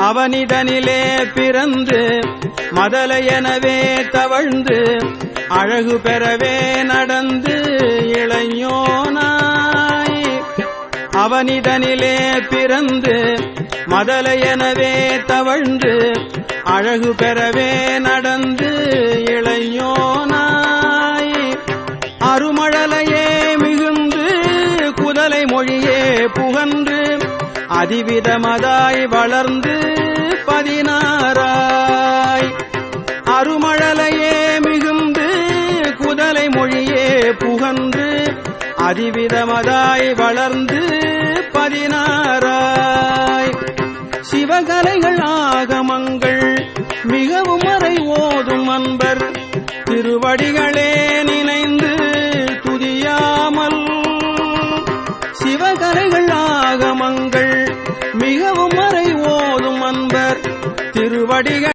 அவனிடனிலே பிறந்து மதலையெனவே தவழ்ந்து அழகு பெறவே நடந்து இளைஞனாய். அவனிடனிலே பிறந்து மதலையெனவே தவழ்ந்து அழகு பெறவே நடந்து இளைஞனாய். அருமழலையே மிகுந்து குதலை மொழியே புகன்று அதிவிதமதாய் வளர்ந்து 16ஆய். அருமழலையே மிகுந்து குதலை மொழியே புகன்று அதிவிதமதாய் வளர்ந்து 16ஆய். சிவகலைகள் ஆகமங்கள் மிகவும் அறை ஓதும் அன்பர் திருவடிகளே நினைந்து துதியாமல். சிவகலைகள் ஆகமங்கள் மிகவும் அறை ஓதும் அன்பர் திருவடிகள்